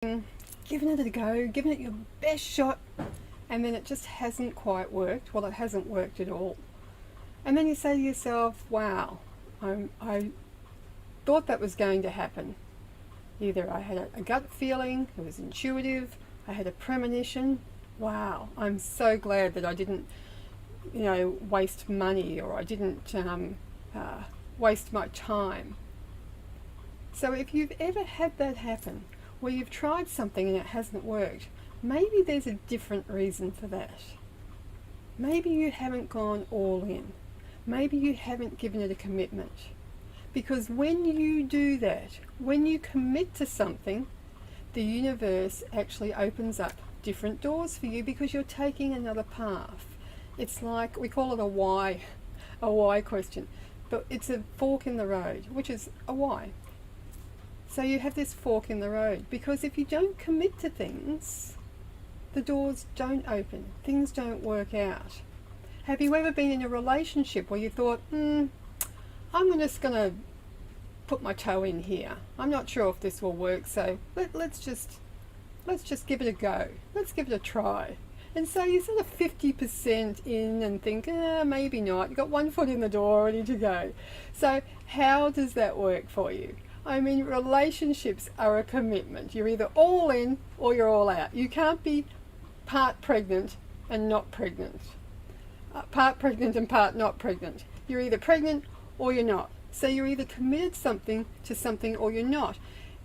giving it a go, giving it your best shot, and then it just hasn't quite worked. Well, it hasn't worked at all. And then you say to yourself, wow, I thought that was going to happen. Either I had a gut feeling, it was intuitive, I had a premonition. Wow, I'm so glad that I didn't, waste money, or I didn't waste my time. So if you've ever had that happen, where you've tried something and it hasn't worked, maybe there's a different reason for that. Maybe you haven't gone all in. Maybe you haven't given it a commitment. Because when you do that, when you commit to something, the universe actually opens up different doors for you because you're taking another path. It's like, we call it a why question, but it's a fork in the road, which is a why. So you have this fork in the road, because if you don't commit to things, the doors don't open, things don't work out. Have you ever been in a relationship where you thought, I'm just going to put my toe in here. I'm not sure if this will work, so let's just give it a go. Let's give it a try. And so you're sort of 50% in and think, maybe not. You've got one foot in the door, ready to go. So how does that work for you? I mean, relationships are a commitment. You're either all in or you're all out. You can't be part pregnant and not pregnant. Part pregnant and part not pregnant. You're either pregnant or you're not. So you're either committed to something or you're not.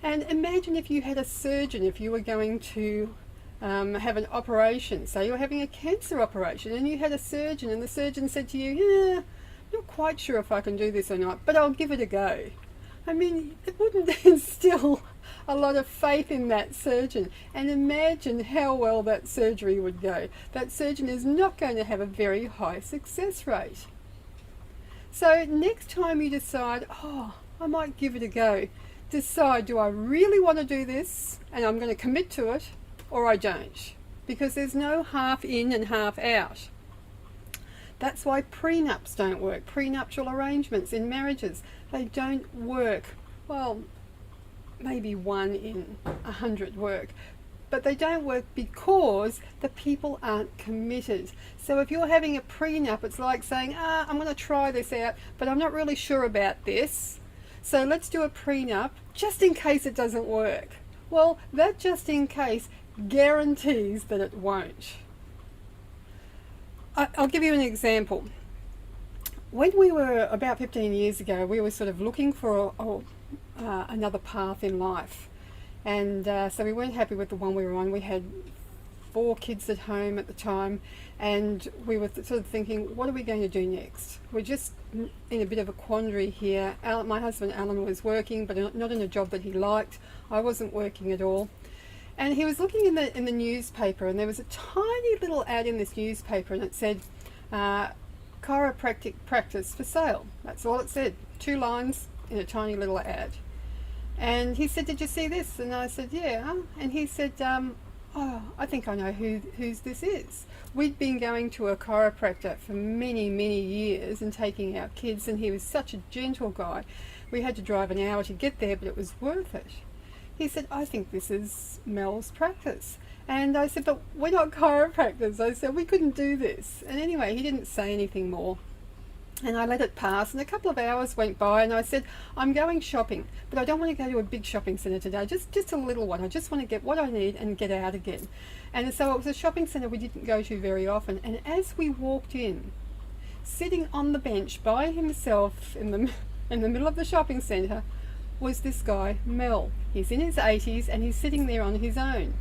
And imagine if you had a surgeon, if you were going to have an operation. Say you're having a cancer operation and you had a surgeon, and the surgeon said to you, not quite sure if I can do this or not, but I'll give it a go. I mean, it wouldn't instill a lot of faith in that surgeon. And imagine how well that surgery would go. That surgeon is not going to have a very high success rate. So next time you decide, I might give it a go, decide, do I really want to do this and I'm going to commit to it, or I don't? Because there's no half in and half out. That's why prenups don't work. Prenuptial arrangements in marriages, they don't work. Well, maybe 1 in 100 work. But they don't work because the people aren't committed. So if you're having a prenup, it's like saying, I'm going to try this out, but I'm not really sure about this. So let's do a prenup just in case it doesn't work. Well, that just in case guarantees that it won't. I'll give you an example. When we were about 15 years ago, we were sort of looking for another path in life. And so we weren't happy with the one we were on. We had 4 kids at home at the time, and we were sort of thinking, what are we going to do next? We're just in a bit of a quandary here. My husband Alan was working, but not in a job that he liked. I wasn't working at all. And he was looking in the newspaper, and there was a tiny little ad in this newspaper, and it said, chiropractic practice for sale. That's all it said. 2 lines in a tiny little ad. And he said, did you see this? And I said, yeah. And he said, I think I know whose this is. We'd been going to a chiropractor for many, many years and taking our kids, and he was such a gentle guy. We had to drive an hour to get there, but it was worth it. He said, I think this is Mel's practice. And I said, but we're not chiropractors. I said, we couldn't do this. And anyway, he didn't say anything more. And I let it pass, and a couple of hours went by, and I said, I'm going shopping, but I don't want to go to a big shopping centre today, just a little one. I just want to get what I need and get out again. And so it was a shopping centre we didn't go to very often. And as we walked in, sitting on the bench by himself in the middle of the shopping centre, was this guy, Mel. He's in his 80s, and he's sitting there on his own.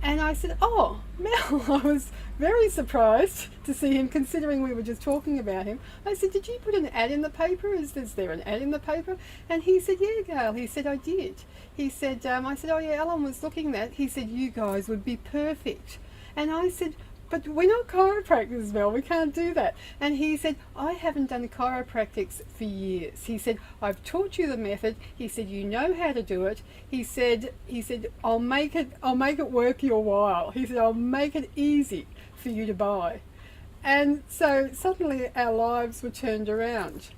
And I said, oh, Mel. I was very surprised to see him, considering we were just talking about him. I said, did you put an ad in the paper? Is there an ad in the paper? And he said, yeah, Gail. He said, I did. He said, I said, oh yeah, Alan was looking at that. He said, you guys would be perfect. And I said, but we're not chiropractors, Mel, we can't do that. And he said, I haven't done chiropractics for years. He said, I've taught you the method. He said, you know how to do it. He said, I'll make it worth your while. He said, I'll make it easy for you to buy. And so suddenly our lives were turned around.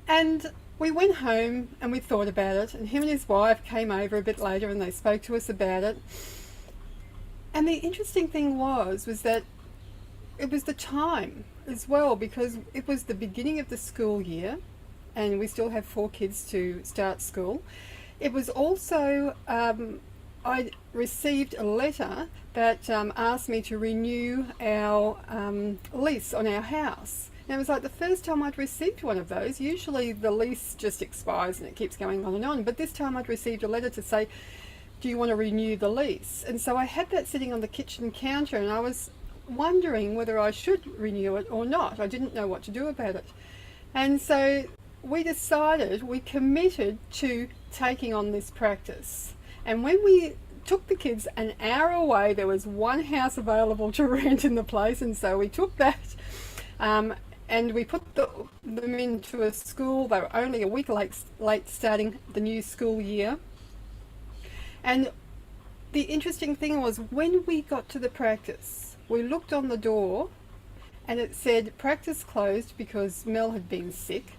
And we went home and we thought about it, and him and his wife came over a bit later and they spoke to us about it. And the interesting thing was that it was the time as well, because it was the beginning of the school year and we still have 4 kids to start school. It was also, I received a letter that asked me to renew our lease on our house. Now, it was like the first time I'd received one of those. Usually the lease just expires and it keeps going on and on, but this time I'd received a letter to say, do you want to renew the lease? And so I had that sitting on the kitchen counter and I was wondering whether I should renew it or not. I didn't know what to do about it. And so we committed to taking on this practice. And when we took the kids an hour away, there was one house available to rent in the place, and so we took that and we put them into a school. They were only a week late starting the new school year. And the interesting thing was, when we got to the practice, we looked on the door and it said practice closed because Mel had been sick.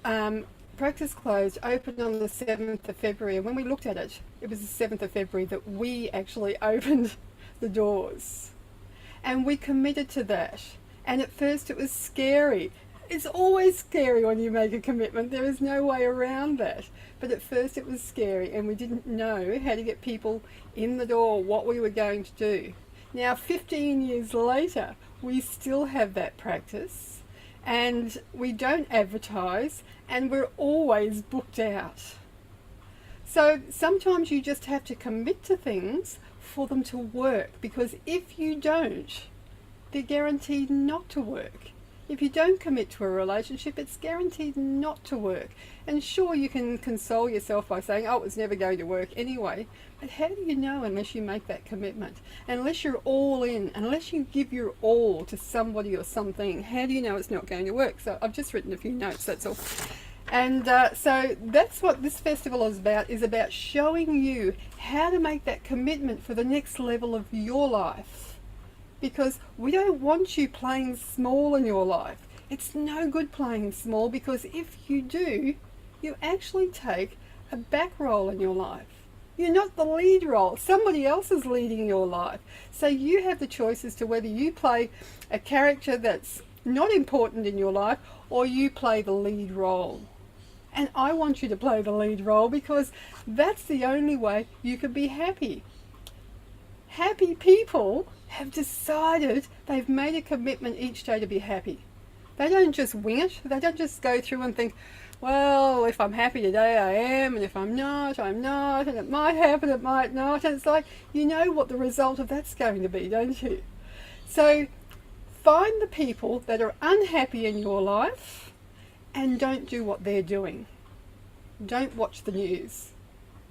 Practice closed, opened on the 7th of February. And when we looked at it, it was the 7th of February that we actually opened the doors. And we committed to that. And at first it was scary. It's always scary when you make a commitment. There is no way around that. But at first it was scary and we didn't know how to get people in the door, what we were going to do. Now, 15 years later, we still have that practice and we don't advertise and we're always booked out. So sometimes you just have to commit to things for them to work, because if you don't, they're guaranteed not to work. If you don't commit to a relationship, it's guaranteed not to work. And sure, you can console yourself by saying, oh, it's never going to work anyway. But how do you know unless you make that commitment? Unless you're all in, unless you give your all to somebody or something, how do you know it's not going to work? So I've just written a few notes, that's all. And so that's what this festival is about showing you how to make that commitment for the next level of your life. Because we don't want you playing small in your life. It's no good playing small, because if you do, you actually take a back role in your life. You're not the lead role. Somebody else is leading your life. So you have the choice as to whether you play a character that's not important in your life or you play the lead role. And I want you to play the lead role, because that's the only way you can be happy. Happy people have decided, they've made a commitment each day to be happy. They don't just wing it. They don't just go through and think, well, if I'm happy today, I am, and if I'm not, I'm not, and it might happen, it might not. And it's like, you know what the result of that's going to be, don't you? So find the people that are unhappy in your life and don't do what they're doing. Don't watch the news.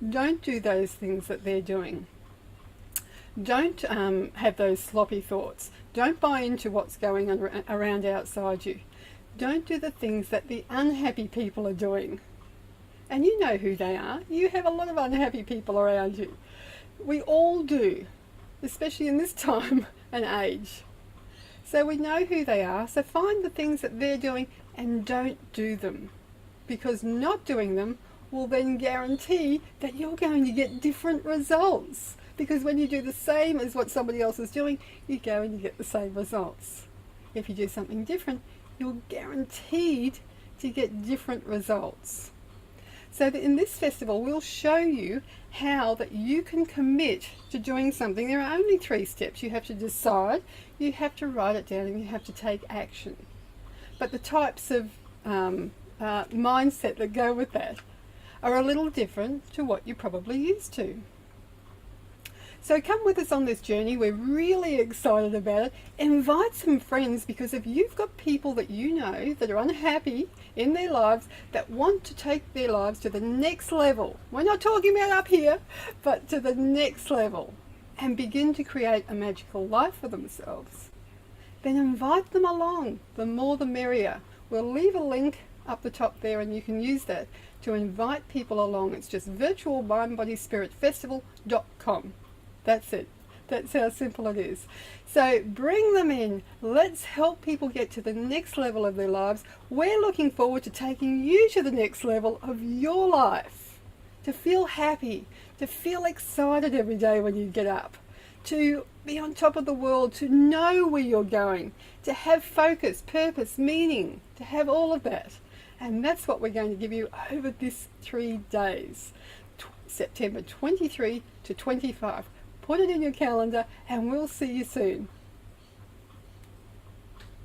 Don't do those things that they're doing. Don't have those sloppy thoughts. Don't buy into what's going on around outside you. Don't do the things that the unhappy people are doing. And you know who they are. You have a lot of unhappy people around you. We all do, especially in this time and age. So we know who they are. So find the things that they're doing and don't do them. Because not doing them will then guarantee that you're going to get different results. Because when you do the same as what somebody else is doing, you're going to get the same results. If you do something different, you're guaranteed to get different results. So that in this festival, we'll show you how that you can commit to doing something. There are only 3 steps. You have to decide, you have to write it down, and you have to take action. But the types of mindset that go with that are a little different to what you're probably used to. So come with us on this journey. We're really excited about it. Invite some friends, because if you've got people that you know that are unhappy in their lives, that want to take their lives to the next level, we're not talking about up here, but to the next level, and begin to create a magical life for themselves, then invite them along. The more the merrier. We'll leave a link up the top there and you can use that to invite people along. It's just virtualmindbodyspiritfestival.com. That's it. That's how simple it is. So bring them in. Let's help people get to the next level of their lives. We're looking forward to taking you to the next level of your life. To feel happy, to feel excited every day when you get up, to be on top of the world, to know where you're going, to have focus, purpose, meaning, to have all of that. And that's what we're going to give you over this 3 days, September 23 to 25. Put it in your calendar and we'll see you soon.